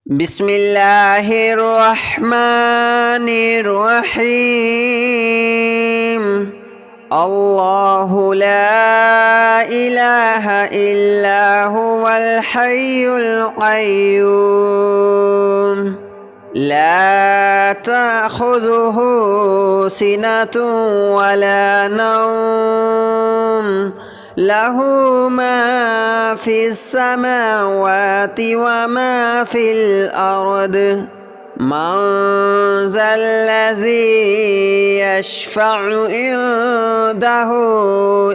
بسم الله الرحمن الرحيم. الله لا إله إلا هو الحي القيوم لا تأخذه سنة ولا نوم له ما في السماوات وما في الأرض من ذا الذي يشفع عنده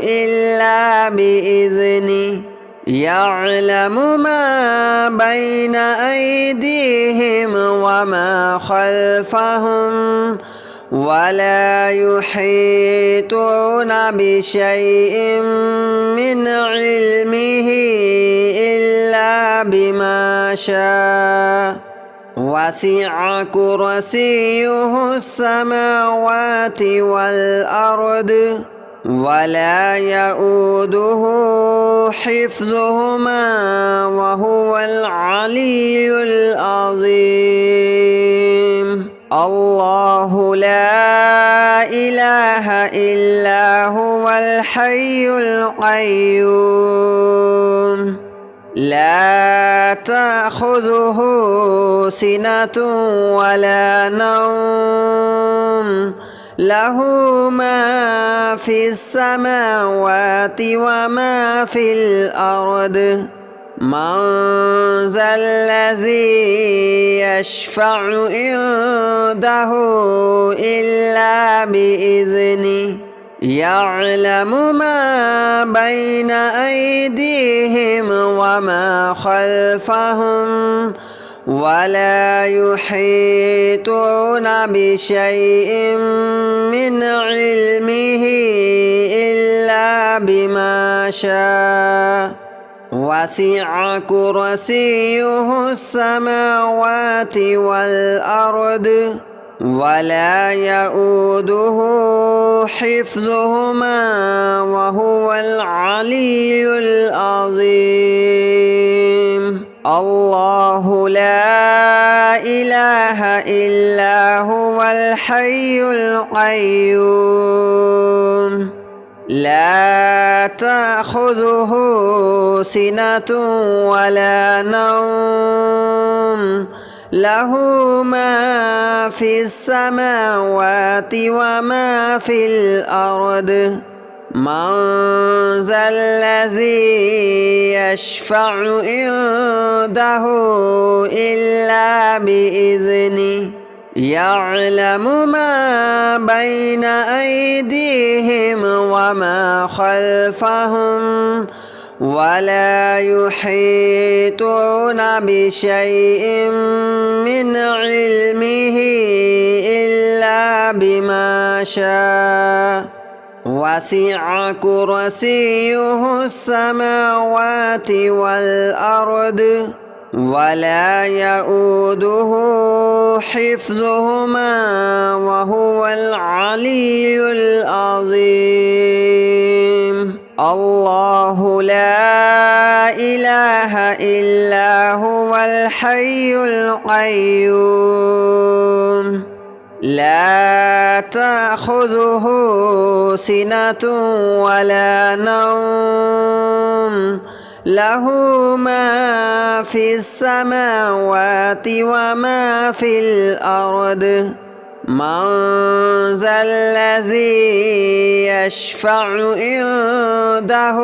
إلا بإذنه يعلم ما بين أيديهم وما خلفهم ولا يحيطون بشيء من علمه إلا بما شاء وسع كرسيه السماوات والأرض ولا يؤوده حفظهما وهو العلي العظيم. الله لا إله إلا هو الحي القيوم لا تأخذه سنة ولا نوم له ما في السماوات وما في الأرض من ذا الذي يشفع عنده إلا بإذنه يعلم ما بين أيديهم وما خلفهم ولا يحيطون بشيء من علمه إلا بما شاء وسع كرسيه السماوات والأرض ولا يؤوده حفظهما وهو العلي العظيم. الله لا إله إلا هو الحي القيوم لا تأخذه سنة ولا نوم له ما في السماوات وما في الأرض من ذا الذي يشفع عنده إلا بإذنه يعلم ما بين أيديهم وما خلفهم ولا يحيطون بشيء من علمه إلا بما شاء وسع كرسيه السماوات والأرض ولا يؤوده حفظهما وهو العلي العظيم. الله لا إله إلا هو الحي القيوم لا تأخذه سنة ولا نوم له ما في السماوات وما في الأرض من ذا الذي يشفع عنده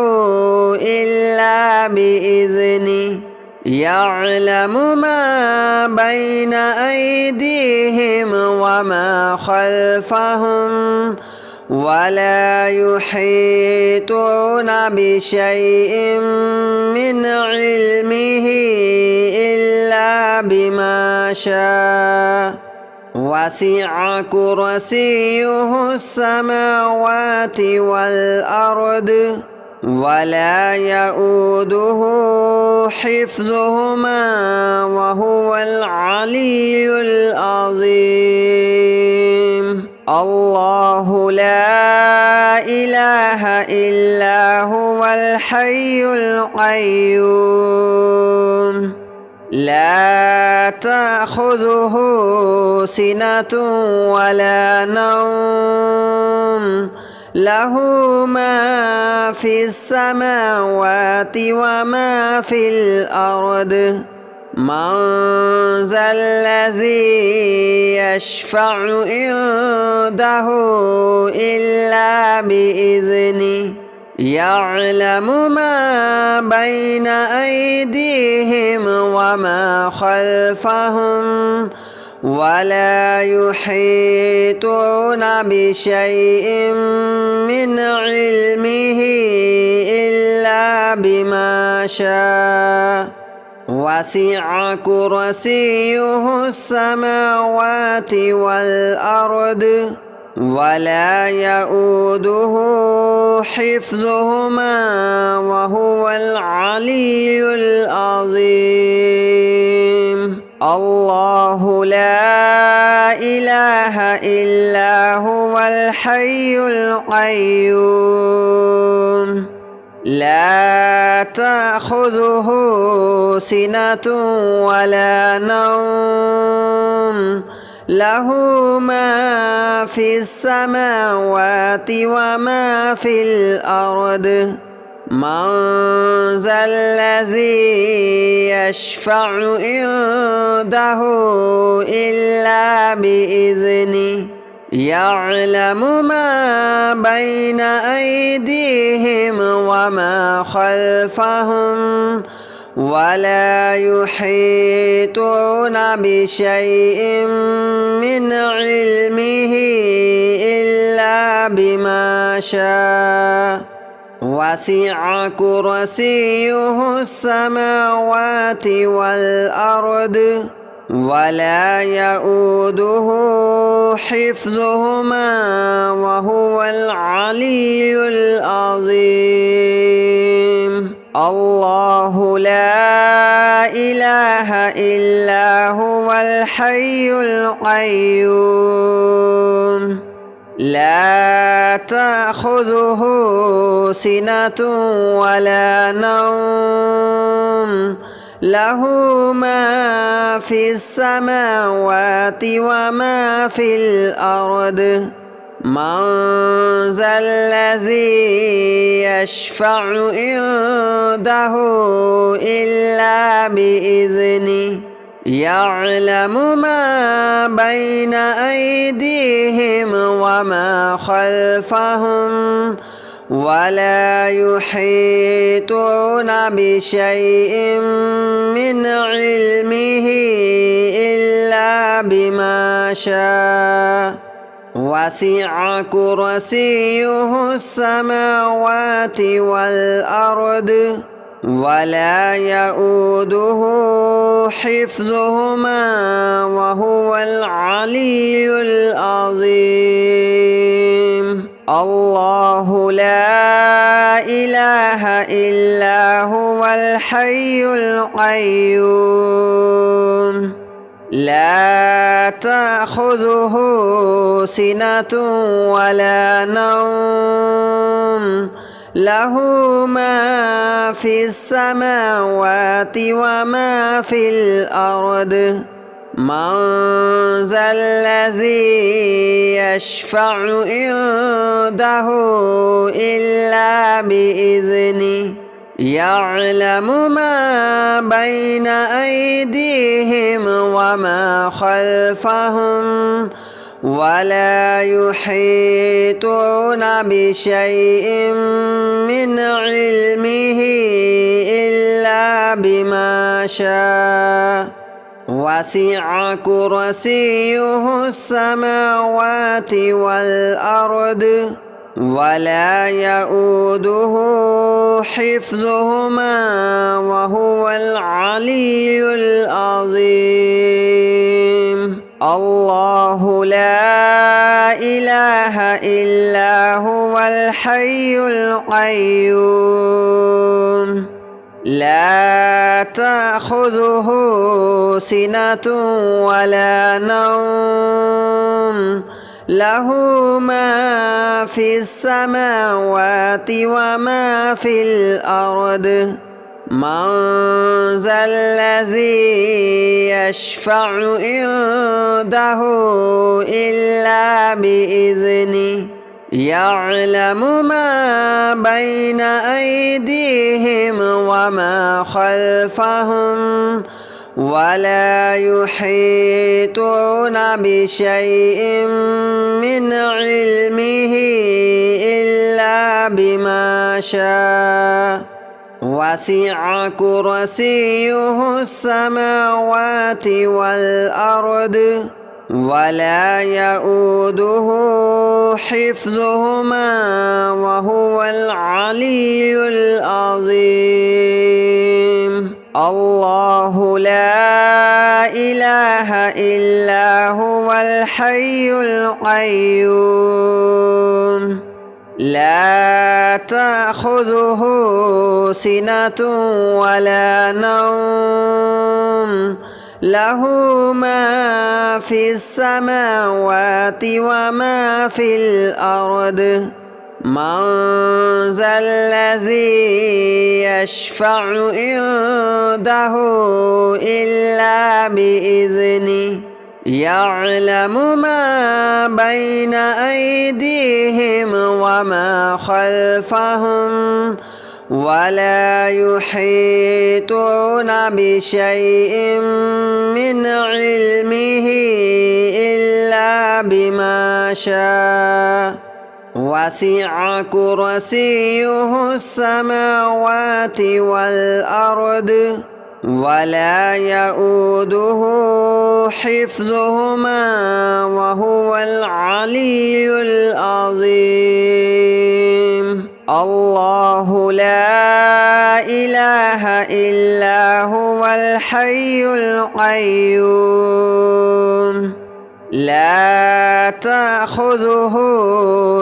إلا بإذنه يعلم ما بين أيديهم وما خلفهم ولا يحيطون بشيء من علمه إلا بما شاء وسع كرسيه السماوات والأرض ولا يؤوده حفظهما وهو العلي العظيم. الله لا إله إلا هو الحي القيوم لا تأخذه سنة ولا نوم له ما في السماوات وما في الأرض من ذا الذي يشفع عنده إلا بإذنه يعلم ما بين أيديهم وما خلفهم ولا يحيطون بشيء من علمه إلا بما شاء وسع كرسيه السماوات والأرض ولا يؤوده حفظهما وهو العلي العظيم الله لا إله إلا هو الحي القيوم لا تأخذه سنة ولا نوم له ما في السماوات وما في الأرض من ذا الذي يشفع عنده إلا بإذنه يعلم ما بين أيديهم وما خلفهم ولا يحيطون بشيء من علمه إلا بما شاء وسع كرسيه السماوات والأرض ولا يؤوده حفظهما وهو العلي العظيم الله لا إله إلا هو الحي القيوم لا تأخذه سنة ولا نوم له ما في السماوات وما في الأرض من ذا الذي يشفع عنده إلا بإذنه يعلم ما بين أيديهم وما خلفهم ولا يحيطون بشيء من علمه إلا بما شاء وسع كرسيه السماوات والأرض ولا يؤوده حفظهما وهو العلي العظيم الله لا إله إلا هو الحي القيوم لا تأخذه سنة ولا نوم له ما في السماوات وما في الأرض من ذا الذي يشفع عنده إلا بإذنه يعلم ما بين أيديهم وما خلفهم ولا يحيطون بشيء من علمه إلا بما شاء وسع كرسيه السماوات والأرض ولا يؤوده حفظهما وهو العلي العظيم الله لا إله إلا هو الحي القيوم لا تأخذه سنة ولا نوم له ما في السماوات وما في الأرض من ذا الذي يشفع عنده إلا بإذنه يعلم ما بين أيديهم وما خلفهم ولا يحيطون بشيء من علمه إلا بما شاء وسع كرسيه السماوات والأرض ولا يؤوده حفظهما وهو العلي العظيم الله لا إله إلا هو الحي القيوم لا تأخذه سنة ولا نوم له ما في السماوات وما في الأرض من ذا الذي يشفع عنده إلا بإذنه يعلم ما بين أيديهم وما خلفهم ولا يحيطون بشيء من علمه إلا بما شاء وسع كرسيه السماوات والأرض ولا يؤوده حفظهما وهو العلي العظيم الله لا إله إلا هو الحي القيوم لا تأخذه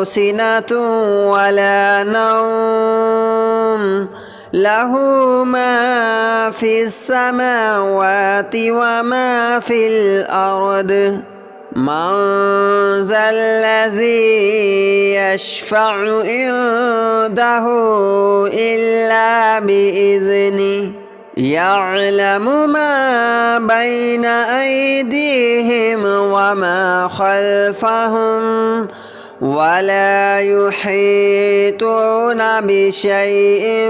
سنة ولا نوم له ما في السماوات وما في الأرض من ذا الذي يشفع عنده إلا بإذنه يعلم ما بين أيديهم وما خلفهم ولا يحيطون بشيء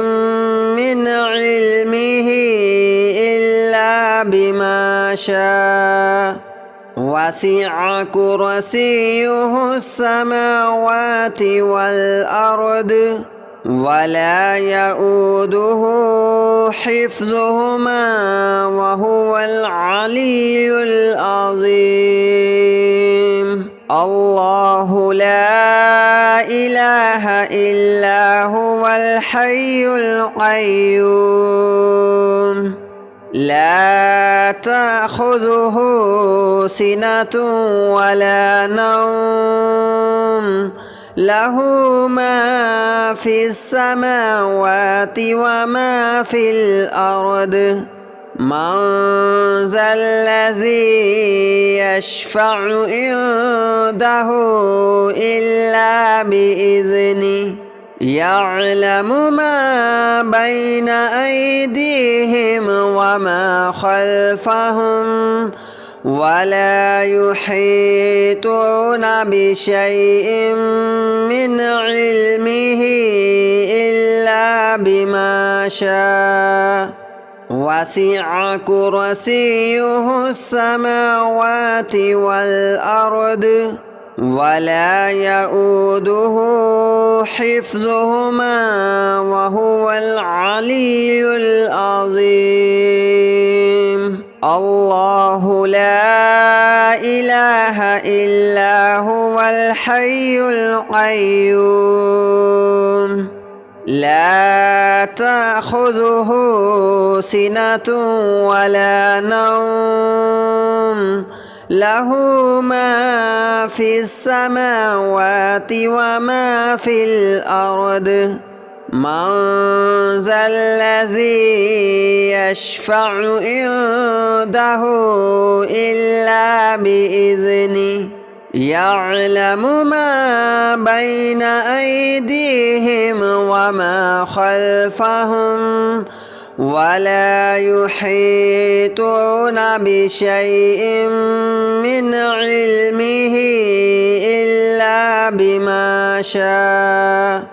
من علمه إلا بما شاء وسع كرسيه السماوات والأرض ولا يؤوده حفظهما وهو العلي العظيم الله لا إله إلا هو الحي القيوم لا تأخذه سنة ولا نوم له ما في السماوات وما في الأرض من ذا الذي يشفع عنده إلا بإذنه يعلم ما بين أيديهم وما خلفهم ولا يحيطون بشيء من علمه إلا بما شاء وسع كرسيه السماوات والأرض ولا يؤوده حفظهما وهو العلي العظيم الله لا إله إلا هو الحي القيوم لا تأخذه سنة ولا نوم له ما في السماوات وما في الأرض من ذا الذي يشفع عنده إلا بإذنه يعلم ما بين أيديهم وما خلفهم ولا يحيطون بشيء من علمه إلا بما شاء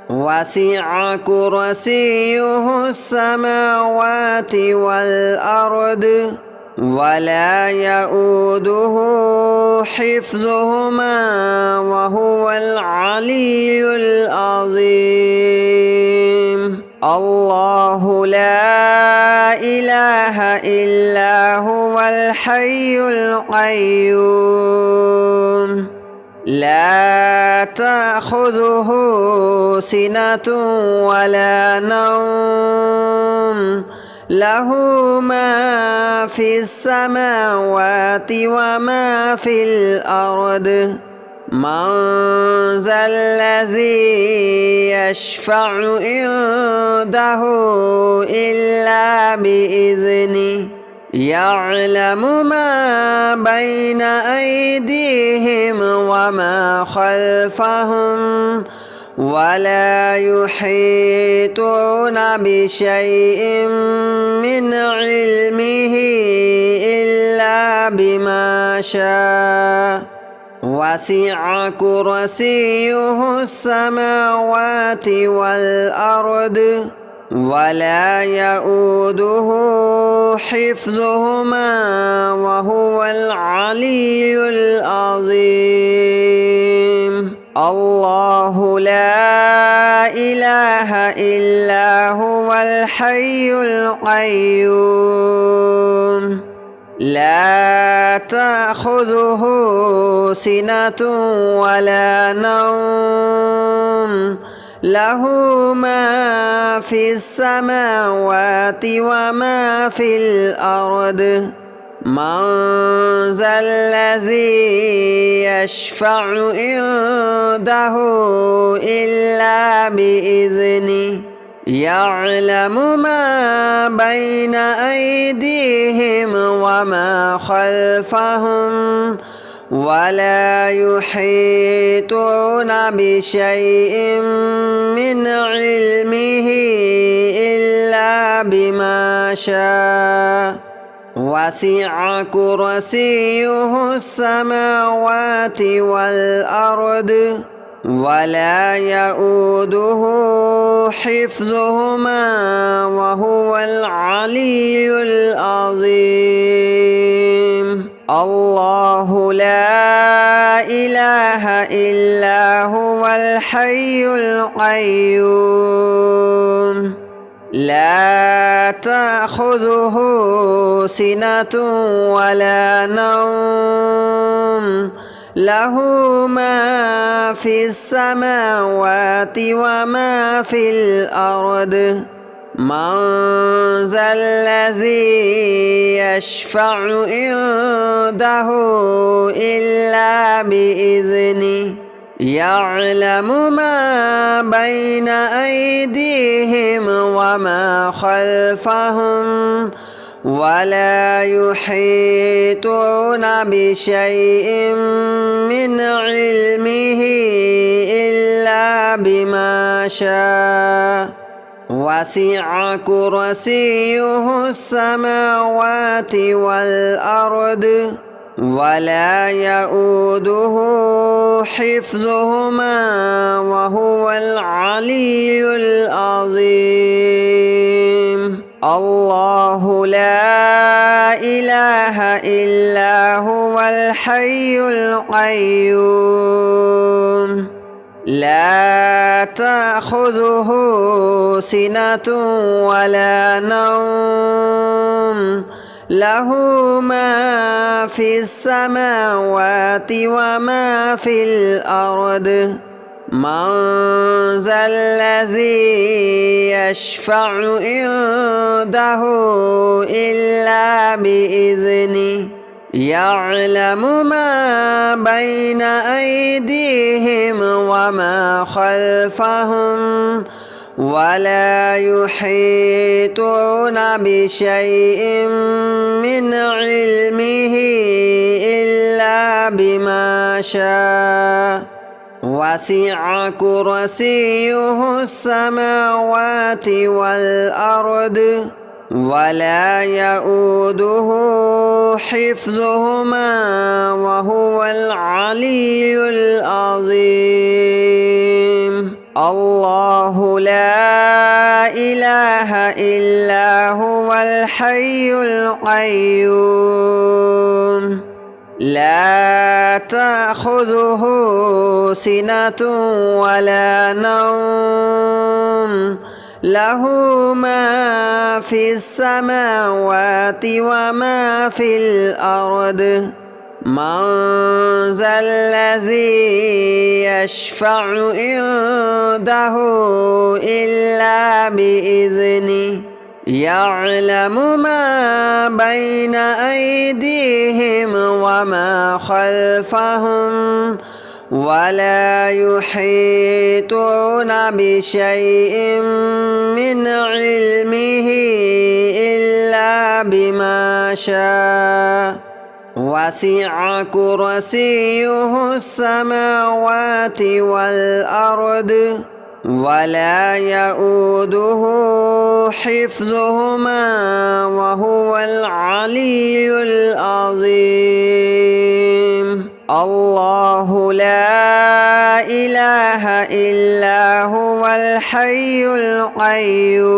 وسع كرسيه السماوات والأرض ولا يؤوده حفظهما وهو العلي العظيم الله لا إله إلا هو الحي القيوم لا تأخذه سنة ولا نوم له ما في السماوات وما في الأرض من ذا الذي يشفع عنده إلا بإذنه يعلم ما بين أيديهم وما خلفهم ولا يحيطون بشيء من علمه إلا بما شاء وسع كرسيه السماوات والأرض ولا يؤوده حفظهما وهو العلي العظيم الله لا إله إلا هو الحي القيوم لا تأخذه سنة ولا نوم له ما في السماوات وما في الأرض من ذا الذي يشفع عنده إلا بإذنه يعلم ما بين أيديهم وما خلفهم ولا يحيطون بشيء من علمه إلا بما شاء وسع كرسيه السماوات والأرض ولا يؤوده حفظهما وهو العلي العظيم الله لا إله إلا هو الحي القيوم لا تأخذه سنة ولا نوم له ما في السماوات وما في الأرض من ذا الذي يشفع عنده إلا بإذنه يعلم ما بين أيديهم وما خلفهم ولا يحيطون بشيء من علمه إلا بما شاء وسع كرسيه السماوات والأرض ولا يؤوده حفظهما وهو العلي العظيم الله لا إله إلا هو الحي القيوم لا تأخذه سنة ولا نوم له ما في السماوات وما في الأرض من ذا الذي يشفع عنده إلا بإذنه يعلم ما بين أيديهم وما خلفهم ولا يحيطون بشيء من علمه إلا بما شاء وسع كرسيه السماوات والأرض ولا يؤوده حفظهما وهو العلي العظيم الله لا إله إلا هو الحي القيوم لا تأخذه سنة ولا نوم له ما في السماوات وما في الأرض من ذا الذي يشفع عنده إلا بإذنه يعلم ما بين أيديهم وما خلفهم ولا يحيطون بشيء من علمه إلا بما شاء وسع كرسيه السماوات والأرض ولا يؤوده حفظهما وهو العلي العظيم الله لا إله إلا هو الحي القيوم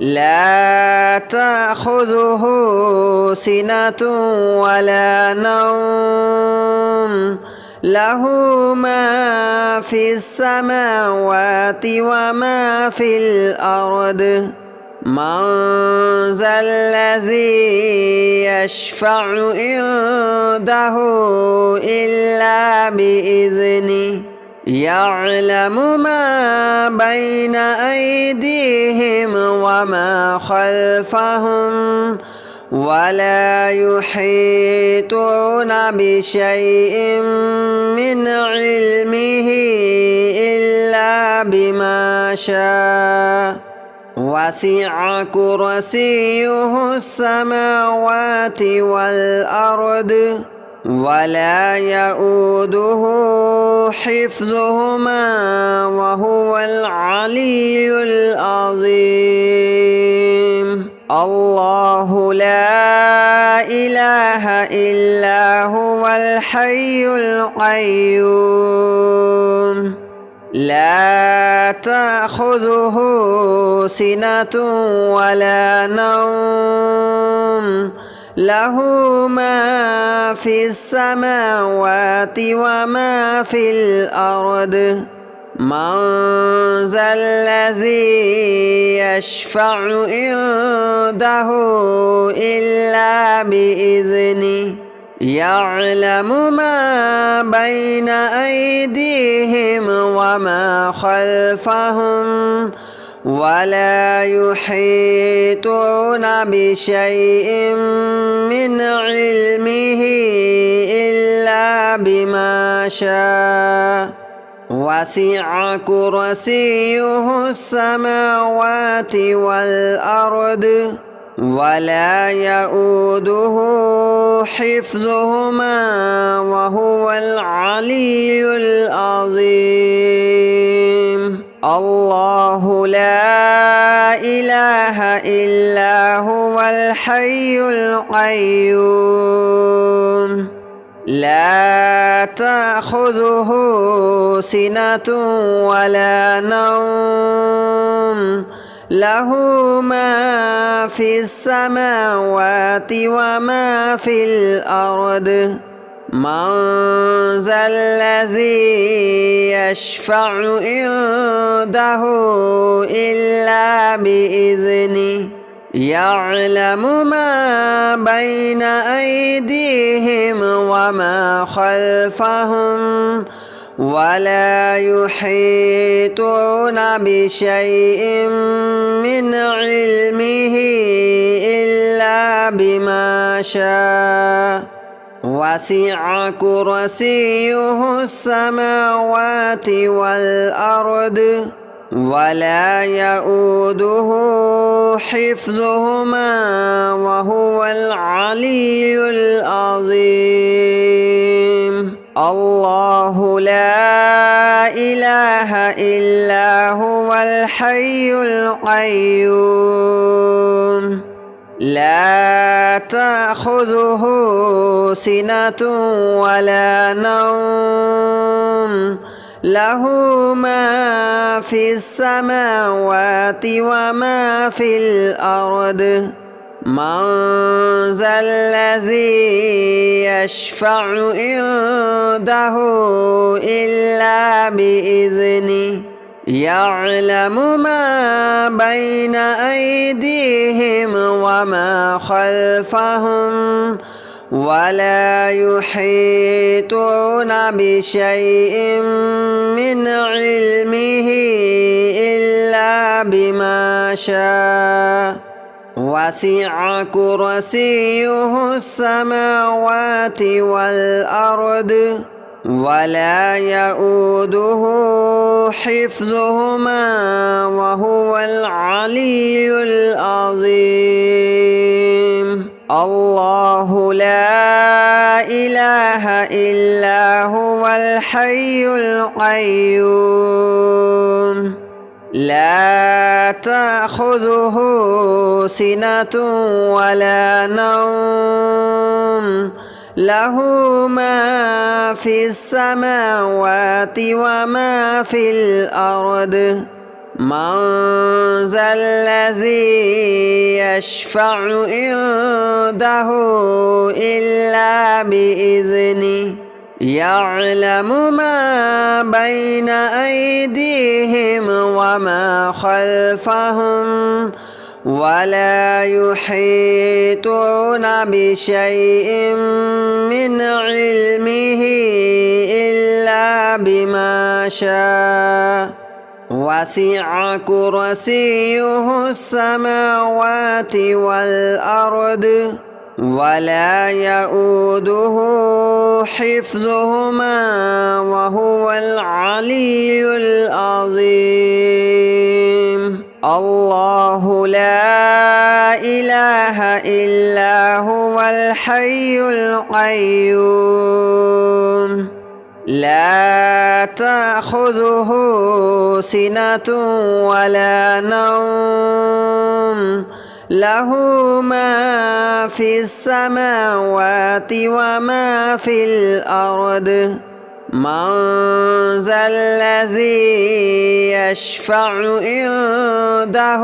لا تأخذه سنة ولا نوم له ما في السماوات وما في الأرض من ذا الذي يشفع عنده إلا بإذنه يعلم ما بين أيديهم وما خلفهم ولا يحيطون بشيء من علمه إلا بما شاء وسع كرسيه السماوات والأرض ولا يؤوده حفظهما وهو العلي العظيم الله لا إله إلا هو الحي القيوم لا تأخذه سنة ولا نوم له ما في السماوات وما في الأرض من ذا الذي يشفع عنده إلا بإذنه يعلم ما بين أيديهم وما خلفهم ولا يحيطون بشيء من علمه إلا بما شاء وسع كرسيه السماوات والأرض ولا يؤوده حفظهما وهو العلي العظيم الله لا إله إلا هو الحي القيوم لا تأخذه سنة ولا نوم له ما في السماوات وما في الأرض من ذا الذي يشفع عنده إلا بإذنه يعلم ما بين أيديهم وما خلفهم ولا يحيطون بشيء من علمه إلا بما شاء وسع كرسيه السماوات والأرض ولا يؤوده حفظهما وهو العلي العظيم الله لا إله إلا هو الحي القيوم لا تأخذه سنة ولا نوم له ما في السماوات وما في الأرض من ذا الذي يشفع عنده إلا بإذنه يعلم ما بين أيديهم وما خلفهم ولا يحيطون بشيء من علمه إلا بما شاء وسع كرسيه السماوات والأرض ولا يؤوده حفظهما وهو العلي العظيم الله لا إله إلا هو الحي القيوم لا تأخذه سنة ولا نوم له ما في السماوات وما في الأرض من ذا الذي يشفع عنده إلا بإذنه يعلم ما بين أيديهم وما خلفهم ولا يحيطون بشيء من علمه إلا بما شاء وسع كرسيه السماوات والأرض ولا يؤوده حفظهما وهو العلي العظيم الله لا إله إلا هو الحي القيوم لا تأخذه سنة ولا نوم له ما في السماوات وما في الأرض من ذا الذي يشفع عنده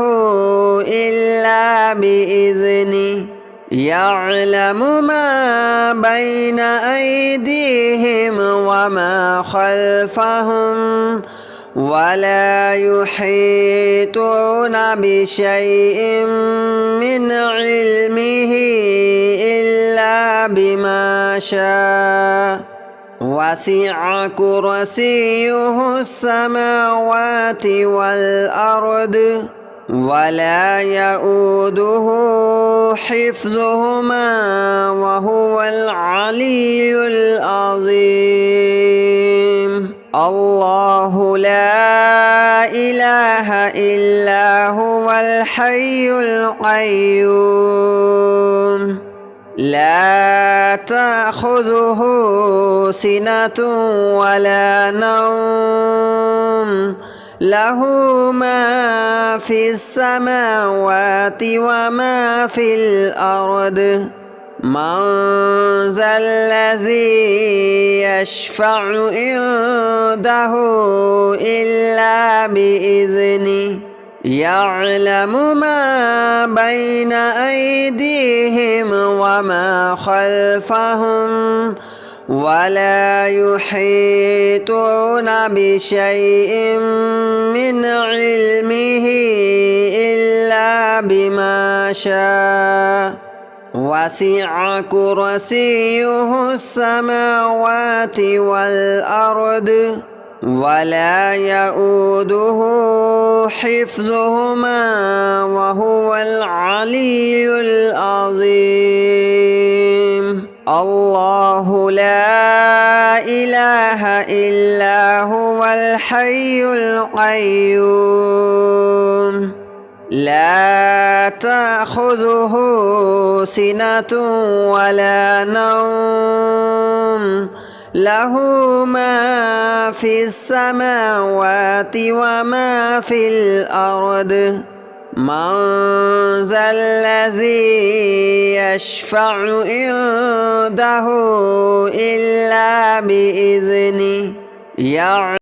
إلا بإذنه يعلم ما بين أيديهم وما خلفهم ولا يحيطون بشيء من علمه إلا بما شاء وسع كرسيه السماوات والأرض ولا يؤوده حفظهما وهو العلي العظيم الله لا إله إلا هو الحي القيوم لا تأخذه سنة ولا نوم له ما في السماوات وما في الأرض من ذا الذي يشفع عنده إلا بإذنه يعلم ما بين أيديهم وما خلفهم ولا يحيطون بشيء من علمه إلا بما شاء وسع كرسيه السماوات والأرض ولا يؤوده حفظهما وهو العلي العظيم الله لا إله إلا هو الحي القيوم لا تأخذه سنة ولا نوم له ما في السماوات وما في الأرض من ذا الذي يشفع عنده إلا بإذنه